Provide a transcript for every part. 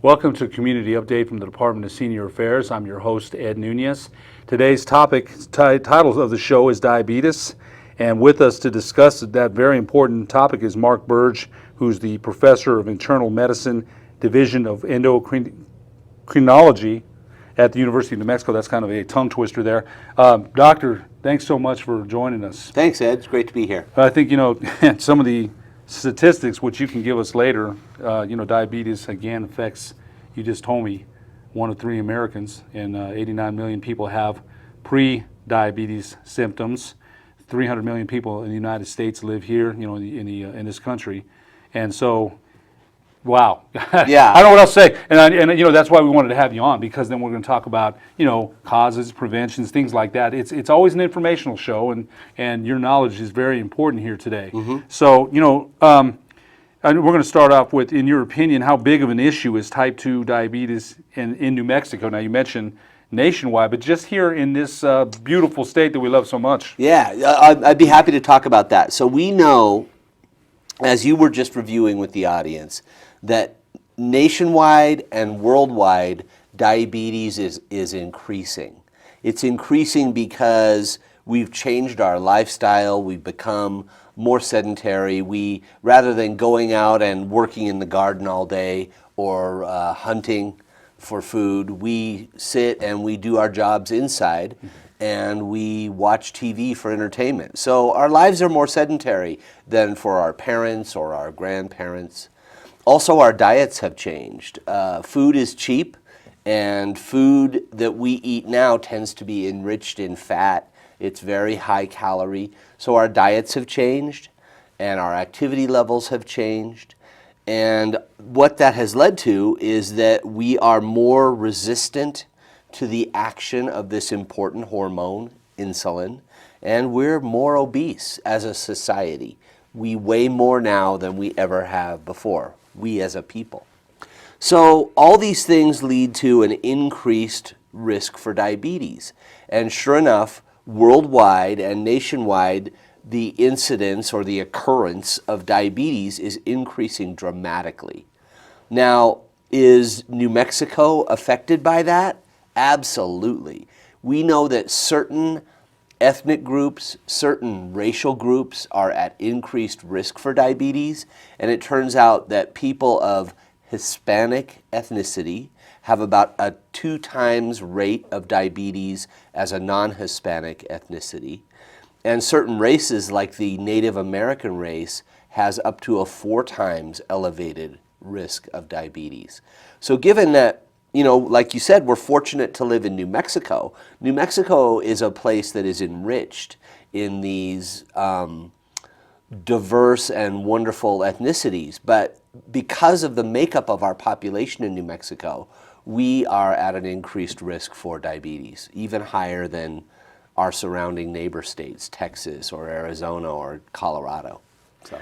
Welcome to Community Update from the Department of Senior Affairs. I'm your host, Ed Nunez. Today's title of the show is diabetes, and with us to discuss that very important topic is Mark Burge, who's the Professor of Internal Medicine, Division of Endocrinology at the University of New Mexico. That's kind of a tongue twister there. Doctor, thanks so much for joining us. Thanks, Ed. It's great to be here. I think, some of the statistics, which you can give us later, diabetes, again, affects, you just told me, 1 of 3 Americans, and 89 million people have pre-diabetes symptoms. 300 million people in the United States live here, in this country. And so, wow. Yeah. I don't know what else to say. And that's why we wanted to have you on, because then we're going to talk about, causes, preventions, things like that. It's always an informational show, and your knowledge is very important here today. Mm-hmm. So, and we're going to start off with, in your opinion, how big of an issue is type 2 diabetes in New Mexico? Now, you mentioned nationwide, but just here in this beautiful state that we love so much. Yeah, I'd be happy to talk about that. So we know, as you were just reviewing with the audience, that nationwide and worldwide diabetes is increasing. It's increasing because we've changed our lifestyle, we've become more sedentary. We, rather than going out and working in the garden all day or hunting for food, we sit and we do our jobs inside and we watch TV for entertainment. So our lives are more sedentary than for our parents or our grandparents. Also, our diets have changed. Food is cheap, and food that we eat now tends to be enriched in fat. It's very high calorie. So our diets have changed, and our activity levels have changed. And what that has led to is that we are more resistant to the action of this important hormone, insulin, and we're more obese as a society. We weigh more now than we ever have before, we as a people. So all these things lead to an increased risk for diabetes. And sure enough, worldwide and nationwide, the incidence or the occurrence of diabetes is increasing dramatically. Now, is New Mexico affected by that? Absolutely. We know that certain ethnic groups, certain racial groups are at increased risk for diabetes, and it turns out that people of Hispanic ethnicity have about a 2 times rate of diabetes as a non-Hispanic ethnicity. And certain races, like the Native American race, has up to a 4 times elevated risk of diabetes. So given that, like you said, we're fortunate to live in New Mexico. New Mexico is a place that is enriched in these diverse and wonderful ethnicities. But because of the makeup of our population in New Mexico, we are at an increased risk for diabetes, even higher than our surrounding neighbor states, Texas or Arizona or Colorado. So,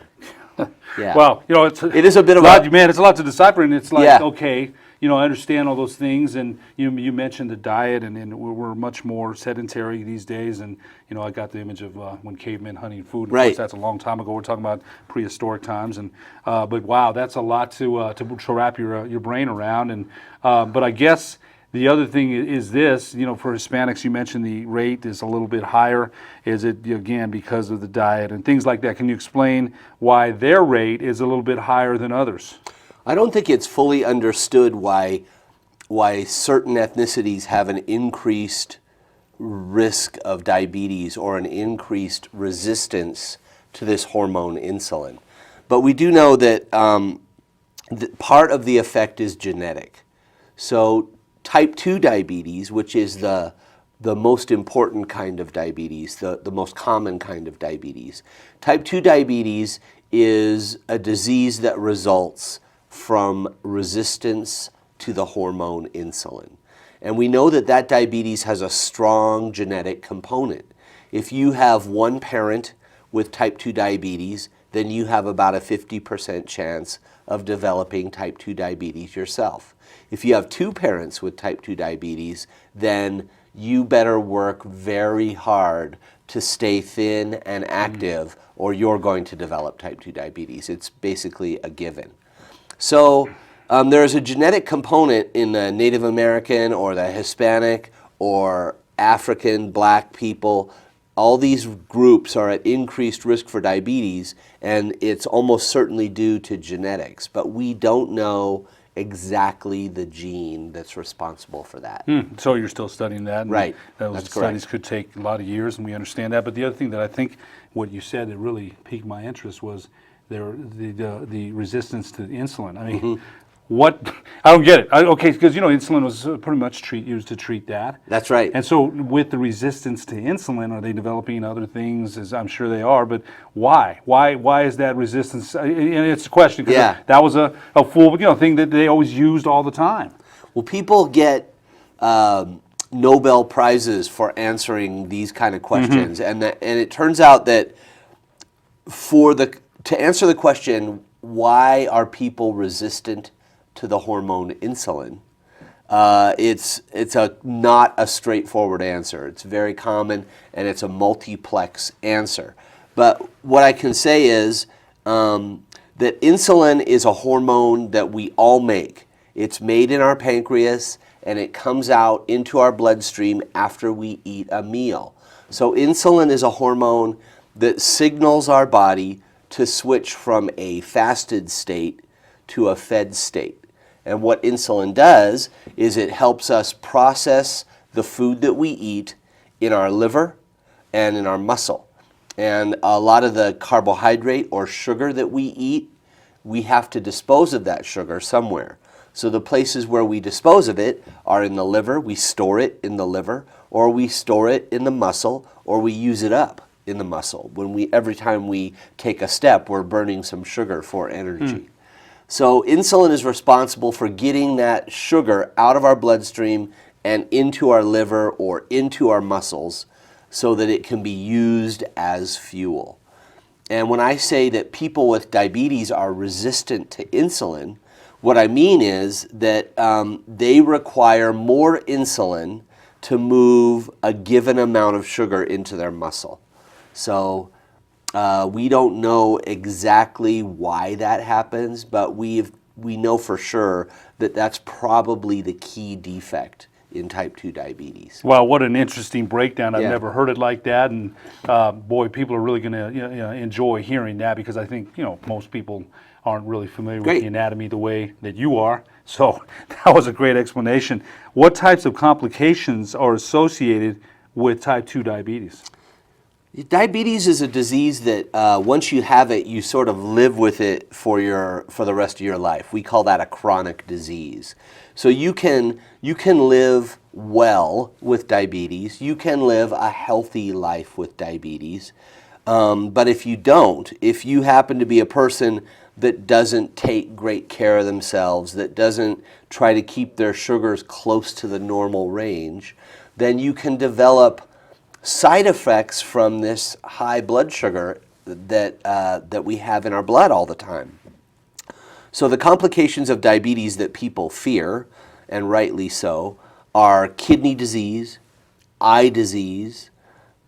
yeah. Well, it is a bit of it's a lot to decipher, and it's like, yeah. Okay, I understand all those things, and you mentioned the diet, and we're much more sedentary these days, and I got the image of when cavemen hunting food. Of right. course, that's a long time ago. We're talking about prehistoric times, and but wow, that's a lot to wrap your brain around, and but I guess the other thing is this, for Hispanics, you mentioned the rate is a little bit higher. Is it, again, because of the diet and things like that? Can you explain why their rate is a little bit higher than others? I don't think it's fully understood why certain ethnicities have an increased risk of diabetes or an increased resistance to this hormone insulin. But we do know that part of the effect is genetic. So type 2 diabetes, which is the most important kind of diabetes, the most common kind of diabetes. Type 2 diabetes is a disease that results from resistance to the hormone insulin. And we know that diabetes has a strong genetic component. If you have one parent with type 2 diabetes, then you have about a 50% chance of developing type 2 diabetes yourself. If you have 2 parents with type 2 diabetes, then you better work very hard to stay thin and active, or you're going to develop type 2 diabetes. It's basically a given. So There's a genetic component in the Native American or the Hispanic or African, black people. All these groups are at increased risk for diabetes, and it's almost certainly due to genetics. But we don't know exactly the gene that's responsible for that. So you're still studying that. And Right. Those That's studies correct. could take a lot of years, and we understand that. But the other thing that I think what you said that really piqued my interest was the resistance to insulin. I mean, what? I don't get it. Okay, because insulin was pretty much used to treat that. That's right. And so, with the resistance to insulin, are they developing other things? As I'm sure they are, but why? Why is that resistance? And it's a question because Yeah. that was a full thing that they always used all the time. Well, people get Nobel Prizes for answering these kind of questions, and it turns out that to answer the question, why are people resistant to the hormone insulin? It's not a straightforward answer. It's very common, and it's a multiplex answer. But what I can say is that insulin is a hormone that we all make. It's made in our pancreas, and it comes out into our bloodstream after we eat a meal. So insulin is a hormone that signals our body to switch from a fasted state to a fed state. And what insulin does is it helps us process the food that we eat in our liver and in our muscle. And a lot of the carbohydrate or sugar that we eat, we have to dispose of that sugar somewhere. So the places where we dispose of it are in the liver. We store it in the liver, or we store it in the muscle, or we use it up in the muscle. Every time we take a step, we're burning some sugar for energy. So insulin is responsible for getting that sugar out of our bloodstream and into our liver or into our muscles so that it can be used as fuel. And when I say that people with diabetes are resistant to insulin, what I mean is that they require more insulin to move a given amount of sugar into their muscle. So we don't know exactly why that happens, but we know for sure that that's probably the key defect in type 2 diabetes. Wow, what an interesting breakdown. I've Yeah. never heard it like that, and boy, people are really going to enjoy hearing that because I think most people aren't really familiar with Great. the anatomy the way that you are. So that was a great explanation. What types of complications are associated with type 2 diabetes? Diabetes is a disease that once you have it, you sort of live with it for the rest of your life. We call that a chronic disease. So you can live well with diabetes. You can live a healthy life with diabetes. But if you happen to be a person that doesn't take great care of themselves, that doesn't try to keep their sugars close to the normal range, then you can develop side effects from this high blood sugar that we have in our blood all the time. So the complications of diabetes that people fear, and rightly so, are kidney disease, eye disease,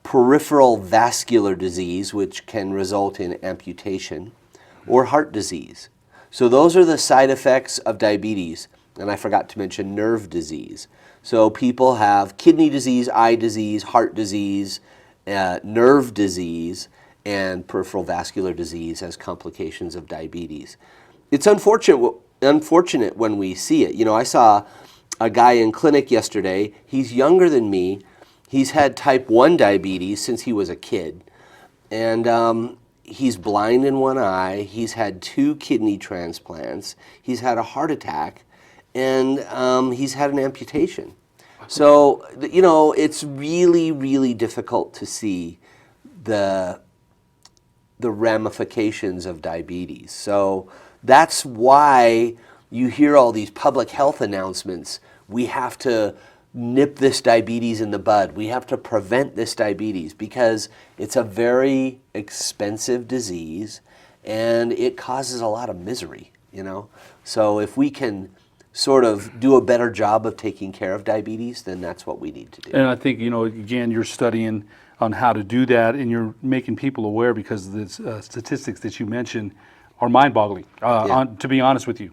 peripheral vascular disease, which can result in amputation, or heart disease. So those are the side effects of diabetes. And I forgot to mention nerve disease. So people have kidney disease, eye disease, heart disease, nerve disease, and peripheral vascular disease as complications of diabetes. It's unfortunate when we see it. I saw a guy in clinic yesterday. He's younger than me. He's had type 1 diabetes since he was a kid. And he's blind in one eye. He's had 2 kidney transplants. He's had a heart attack. And he's had an amputation. So, it's really, really difficult to see the ramifications of diabetes. So that's why you hear all these public health announcements. We have to nip this diabetes in the bud. We have to prevent this diabetes because it's a very expensive disease and it causes a lot of misery, So if we can sort of do a better job of taking care of diabetes, then that's what we need to do. And I think, again, you're studying on how to do that, and you're making people aware because the statistics that you mentioned are mind-boggling. To be honest with you,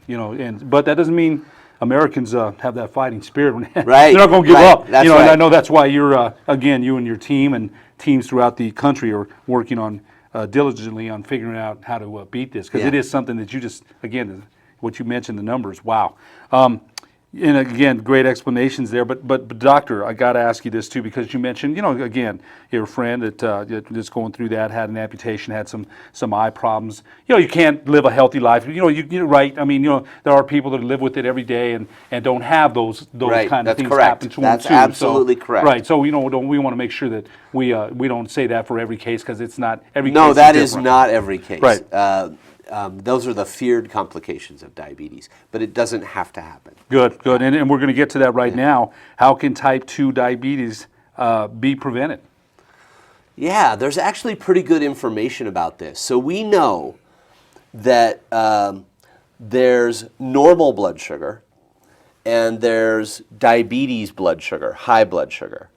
but that doesn't mean Americans have that fighting spirit. Right. They're not going to give up. That's And I right. know that's why you're again, you and your team and teams throughout the country are working on diligently on figuring out how to beat this, because it is something that you just, again, what you mentioned, the numbers, wow. And again, great explanations there. But doctor, I got to ask you this too, because you mentioned, again, your friend that that's going through that, had an amputation, had some eye problems. You can't live a healthy life. You're right. I mean, there are people that live with it every day and don't have those Right. kind of That's things correct. happen to That's them too. absolutely correct. Right. So we want to make sure that we don't say that for every case, because it's not every case. No, that is different. not every case. Right. Those are the feared complications of diabetes, but it doesn't have to happen. Good. And we're going to get to that right now. How can type 2 diabetes be prevented? Yeah, there's actually pretty good information about this. So we know that there's normal blood sugar and there's diabetes blood sugar, high blood sugar.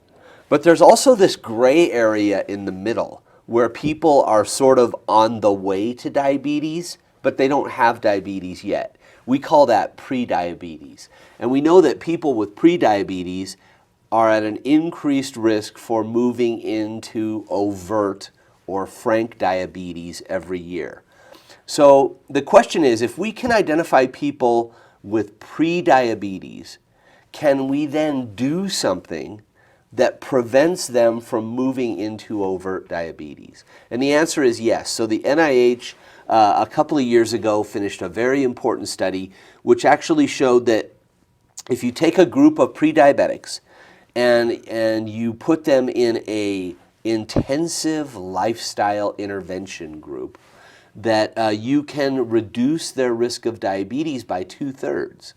But there's also this gray area in the middle where people are sort of on the way to diabetes, but they don't have diabetes yet. We call that prediabetes. And we know that people with prediabetes are at an increased risk for moving into overt or frank diabetes every year. So the question is, if we can identify people with prediabetes, can we then do something that prevents them from moving into overt diabetes? And the answer is yes. So the NIH a couple of years ago finished a very important study which actually showed that if you take a group of pre-diabetics and you put them in a intensive lifestyle intervention group, that you can reduce their risk of diabetes by 2/3.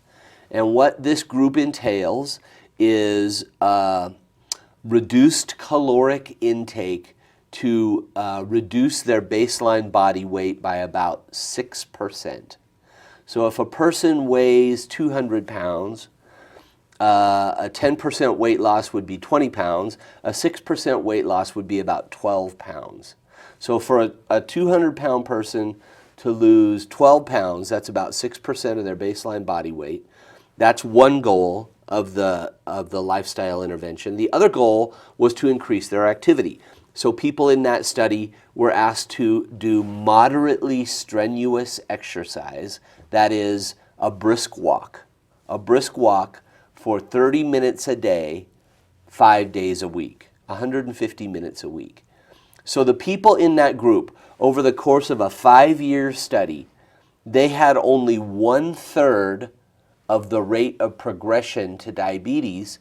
And what this group entails is reduced caloric intake to reduce their baseline body weight by about 6%. So if a person weighs 200 pounds, a 10% weight loss would be 20 pounds. A 6% weight loss would be about 12 pounds. So for a 200-pound person to lose 12 pounds, that's about 6% of their baseline body weight. That's one goal of the lifestyle intervention. The other goal was to increase their activity. So people in that study were asked to do moderately strenuous exercise, that is a brisk walk for 30 minutes a day, 5 days a week, 150 minutes a week. So the people in that group, over the course of a 5-year study, they had only 1/3 of the rate of progression to diabetes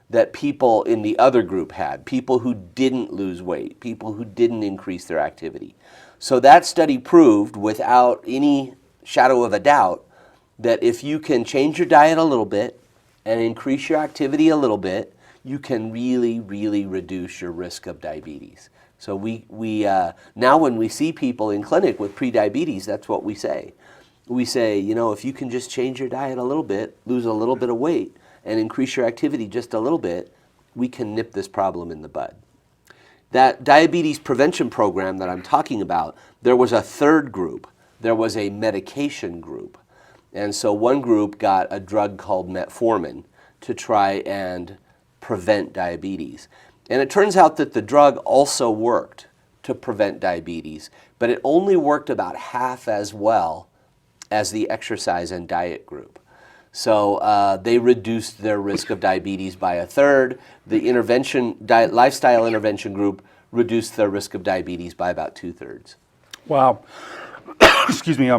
that people in the other group had, people who didn't lose weight, people who didn't increase their activity. So that study proved without any shadow of a doubt that if you can change your diet a little bit and increase your activity a little bit, you can really, really reduce your risk of diabetes. So we now when we see people in clinic with prediabetes, that's what we say. We say, if you can just change your diet a little bit, lose a little bit of weight, and increase your activity just a little bit, we can nip this problem in the bud. That diabetes prevention program that I'm talking about, there was a third group. There was a medication group. And so one group got a drug called metformin to try and prevent diabetes. And it turns out that the drug also worked to prevent diabetes, but it only worked about half as well as the exercise and diet group. So they reduced their risk of diabetes by 1/3. The lifestyle intervention group reduced their risk of diabetes by about 2/3. Wow. Excuse me.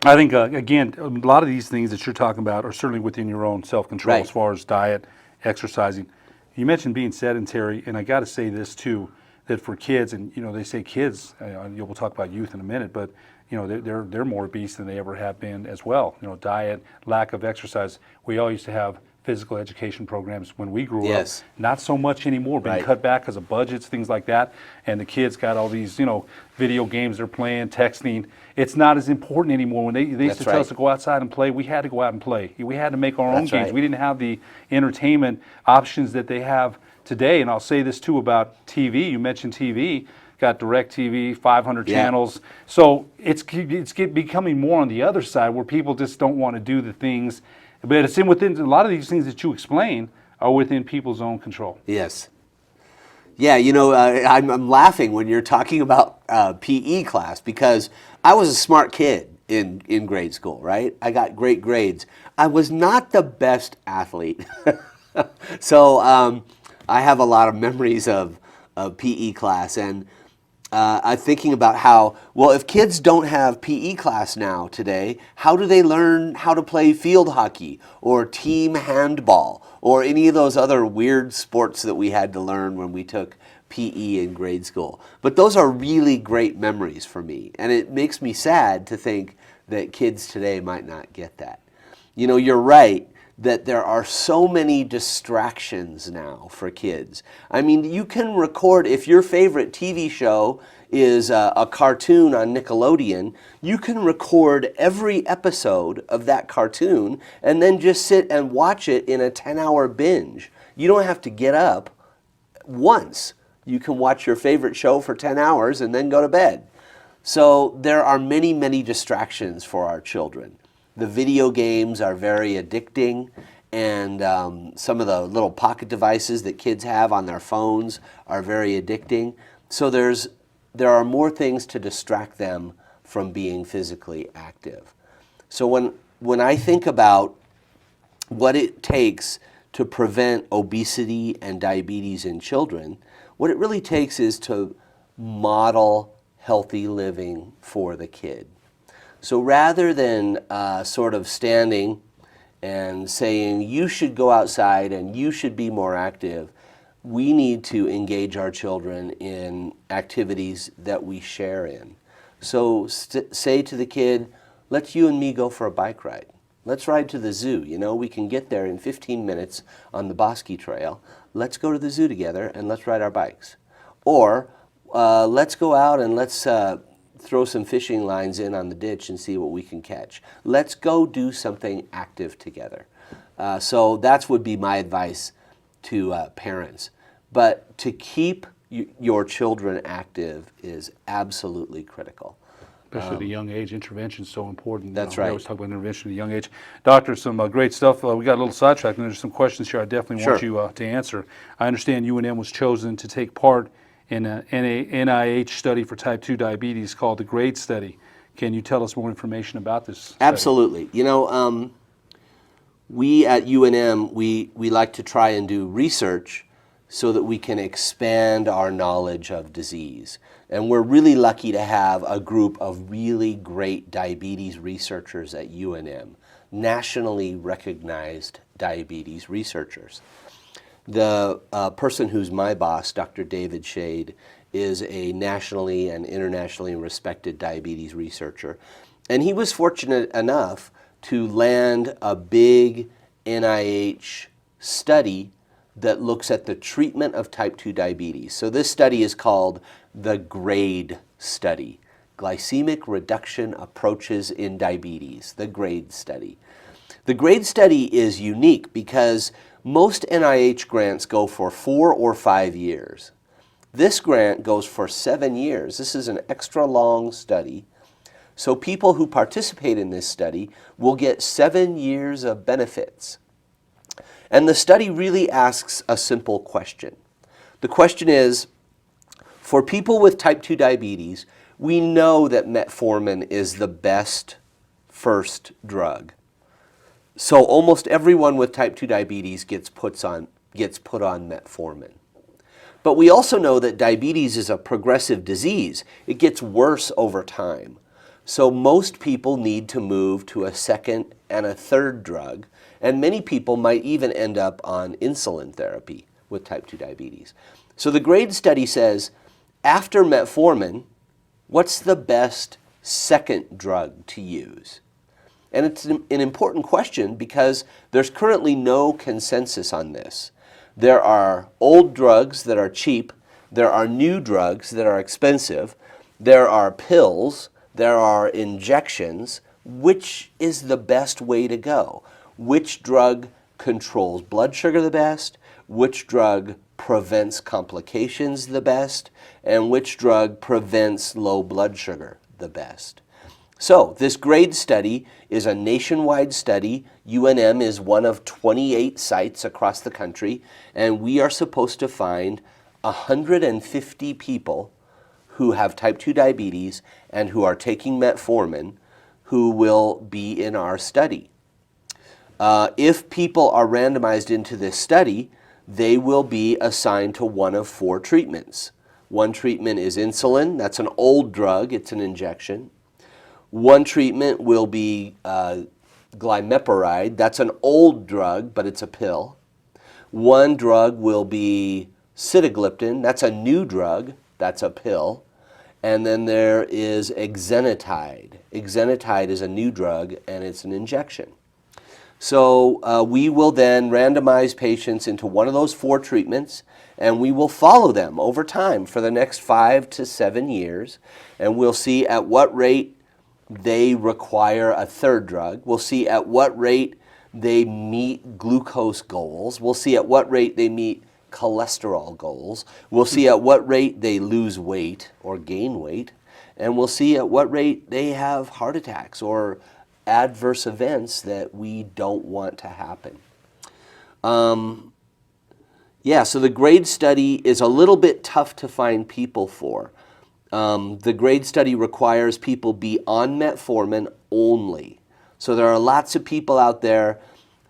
I think, again, a lot of these things that you're talking about are certainly within your own self-control, Right. as far as diet, exercising. You mentioned being sedentary, and I got to say this too, that for kids, and they say kids, we'll talk about youth in a minute, but they're more obese than they ever have been as well. Diet, lack of exercise. We all used to have physical education programs when we grew Yes. up. Not so much anymore, being Right. cut back because of budgets, things like that. And the kids got all these, video games they're playing, texting. It's not as important anymore. When they used That's to tell right. us to go outside and play, we had to go out and play. We had to make our own That's games. right. We didn't have the entertainment options that they have today. And I'll say this too about TV. You mentioned TV. got DirecTV, 500 Yeah. channels. So it's becoming more on the other side where people just don't want to do the things. But it's within a lot of these things that you explain are within people's own control. Yes. Yeah, I'm laughing when you're talking about PE class because I was a smart kid in grade school, right? I got great grades. I was not the best athlete. So I have a lot of memories of PE class, and I'm thinking about how, well, if kids don't have PE class now today, how do they learn how to play field hockey or team handball or any of those other weird sports that we had to learn when we took PE in grade school? But those are really great memories for me, and it makes me sad to think that kids today might not get that. You're right that there are so many distractions now for kids. I mean, you can record, if your favorite TV show is a cartoon on Nickelodeon, you can record every episode of that cartoon and then just sit and watch it in a 10-hour binge. You don't have to get up once. You can watch your favorite show for 10 hours and then go to bed. So there are many, many distractions for our children. The video games are very addicting, and some of the little pocket devices that kids have on their phones are very addicting. So there are more things to distract them from being physically active. So when I think about what it takes to prevent obesity and diabetes in children, what it really takes is to model healthy living for the kid. So rather than sort of standing and saying, you should go outside and you should be more active, we need to engage our children in activities that we share in. So say to the kid, let's you and me go for a bike ride. Let's ride to the zoo. We can get there in 15 minutes on the Bosque Trail. Let's go to the zoo together and let's ride our bikes. Or let's go out and let's throw some fishing lines in on the ditch and see what we can catch. Let's go do something active together. So that would be my advice to parents. But to keep your children active is absolutely critical. Especially at a young age, intervention is so important. That's We right. always talk about intervention at a young age. Doctor, some great stuff. We got a little sidetracked, and there's some questions here I definitely want you to answer. I understand UNM was chosen to take part in an NIH study for type 2 diabetes called the GRADE study. Can you tell us more information about this study? Absolutely. We at UNM, we like to try and do research so that we can expand our knowledge of disease. And we're really lucky to have a group of really great diabetes researchers at UNM, nationally recognized diabetes researchers. The person who's my boss, Dr. David Shade, is a nationally and internationally respected diabetes researcher. And he was fortunate enough to land a big NIH study that looks at the treatment of type 2 diabetes. So this study is called the GRADE study, Glycemic Reduction Approaches in Diabetes, the GRADE study. The GRADE study is unique because most NIH grants go for 4 or 5 years. This grant goes for 7 years. This is an extra long study. So people who participate in this study will get 7 years of benefits. And the study really asks a simple question. The question is, for people with type 2 diabetes, we know that metformin is the best first drug. So almost everyone with type 2 diabetes gets put on metformin. But we also know that diabetes is a progressive disease. It gets worse over time. So most people need to move to a second and a third drug, and many people might even end up on insulin therapy with type 2 diabetes. So the GRADE study says, after metformin, what's the best second drug to use? And it's an important question because there's currently no consensus on this. There are old drugs that are cheap, there are new drugs that are expensive, there are pills, there are injections. Which is the best way to go? Which drug controls blood sugar the best? Which drug prevents complications the best, and which drug prevents low blood sugar the best. So this GRADE study is a nationwide study. UNM is one of 28 sites across the country, and we are supposed to find 150 people who have type 2 diabetes and who are taking metformin who will be in our study. If people are randomized into this study, they will be assigned to one of 4 treatments. One treatment is insulin. That's an old drug. It's an injection. One treatment will be glimepiride. That's an old drug, but it's a pill. One drug will be sitagliptin. That's a new drug. That's a pill. And then there is exenatide. Exenatide is a new drug, and it's an injection. So we will then randomize patients into one of those 4 treatments, and we will follow them over time for the next 5 to 7 years, and we'll see at what rate they require a third drug. We'll see at what rate they meet glucose goals. We'll see at what rate they meet cholesterol goals. We'll see at what rate they lose weight or gain weight, and we'll see at what rate they have heart attacks or adverse events that we don't want to happen. So the GRADE study is a little bit tough to find people for. The GRADE study requires people be on metformin only. So there are lots of people out there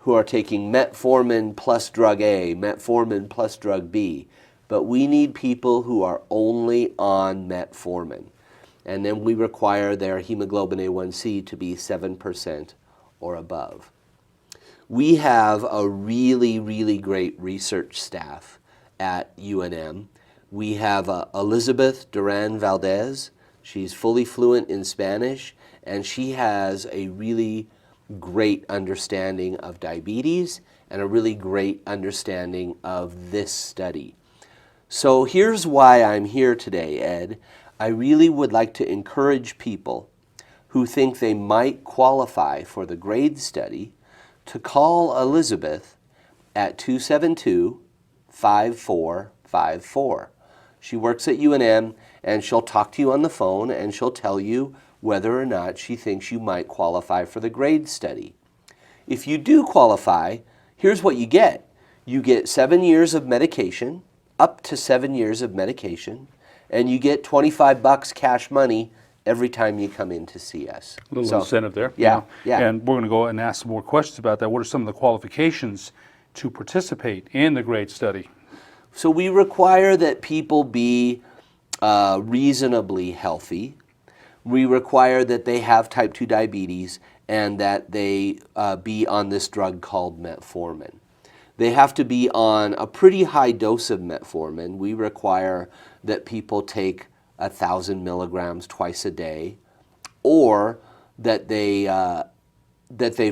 who are taking metformin plus drug A, metformin plus drug B, but we need people who are only on metformin. And then we require their hemoglobin A1C to be 7% or above. We have a really, really great research staff at UNM. We have Elizabeth Duran Valdez. She's fully fluent in Spanish, and she has a really great understanding of diabetes and a really great understanding of this study. So here's why I'm here today, Ed. I really would like to encourage people who think they might qualify for the GRADE study to call Elizabeth at 272-5454. She works at UNM, and she'll talk to you on the phone, and she'll tell you whether or not she thinks you might qualify for the GRADE study. If you do qualify, here's what you get. You get 7 years of medication, up to 7 years of medication, and you get $25 cash money every time you come in to see us. A little incentive there. Yeah, yeah. And we're going to go and ask some more questions about that. What are some of the qualifications to participate in the GRADE study? So we require that people be reasonably healthy. We require that they have type 2 diabetes and that they be on this drug called metformin. They have to be on a pretty high dose of metformin. We require that people take 1,000 milligrams twice a day, or that they've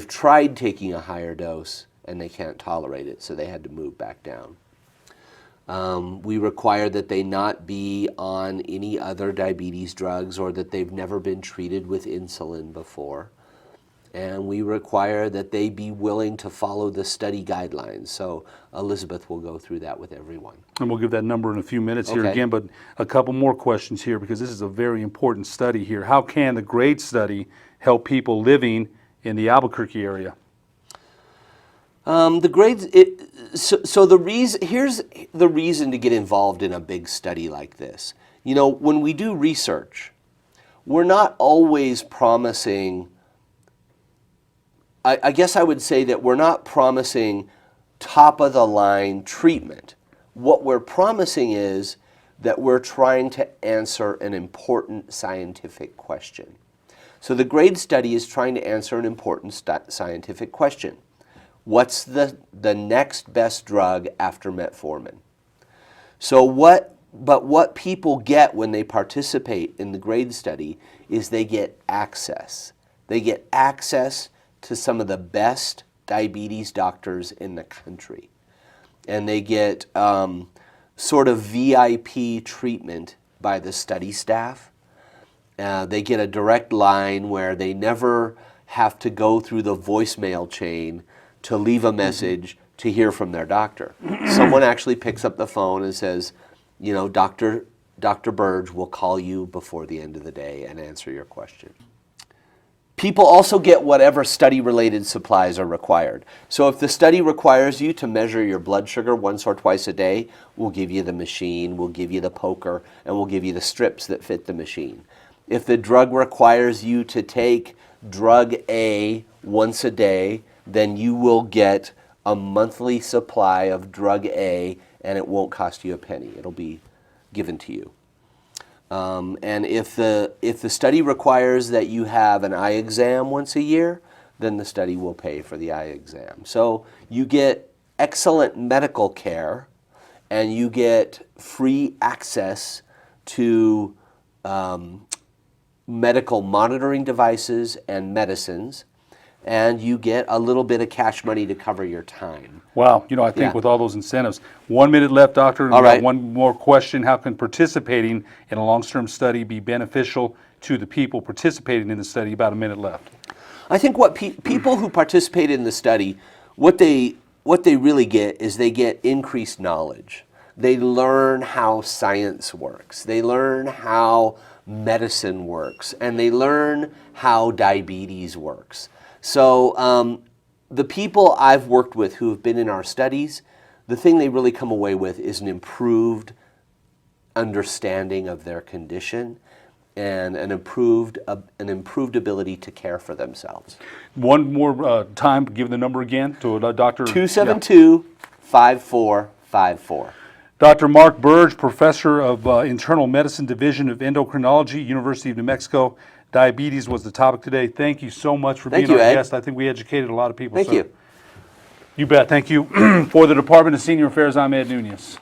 tried taking a higher dose and they can't tolerate it, so they had to move back down. We require that they not be on any other diabetes drugs or that they've never been treated with insulin before. And we require that they be willing to follow the study guidelines. So Elizabeth will go through that with everyone. And we'll give that number in a few minutes here Okay. again, but a couple more questions here because this is a very important study here. How can the GRADE study help people living in the Albuquerque area? The grades. Here's the reason to get involved in a big study like this. You know, when we do research, we're not always promising. I guess I would say that we're not promising top of the line treatment. What we're promising is that we're trying to answer an important scientific question. So the GRADE study is trying to answer an important scientific question. What's the next best drug after metformin? So what people get when they participate in the GRADE study is they get access. They get access to some of the best diabetes doctors in the country. And they get sort of VIP treatment by the study staff. They get a direct line where they never have to go through the voicemail chain to leave a message to hear from their doctor. Someone actually picks up the phone and says, you know, Dr. Burge will call you before the end of the day and answer your question. People also get whatever study-related supplies are required. So if the study requires you to measure your blood sugar once or twice a day, we'll give you the machine, we'll give you the poker, and we'll give you the strips that fit the machine. If the drug requires you to take drug A once a day, then you will get a monthly supply of drug A, and it won't cost you a penny. It'll be given to you. And if the study requires that you have an eye exam once a year, then the study will pay for the eye exam. So you get excellent medical care, and you get free access to medical monitoring devices and medicines, and you get a little bit of cash money to cover your time. Wow, you know, I think with all those incentives. 1 minute left, Doctor, and All right. one more question. How can participating in a long-term study be beneficial to the people participating in the study? About a minute left. I think what people who participate in the study, what they really get is they get increased knowledge. They learn how science works. They learn how medicine works, and they learn how diabetes works. So the people I've worked with who have been in our studies, the thing they really come away with is an improved understanding of their condition and an improved ability to care for themselves. One more time, give the number again to Dr. 272-5454. Dr. Mark Burge, Professor of Internal Medicine Division of Endocrinology, University of New Mexico. Diabetes was the topic today. Thank you so much for being our guest. I think we educated a lot of people. Thank you. You bet. Thank you. For the Department of Senior Affairs, I'm Ed Nunez.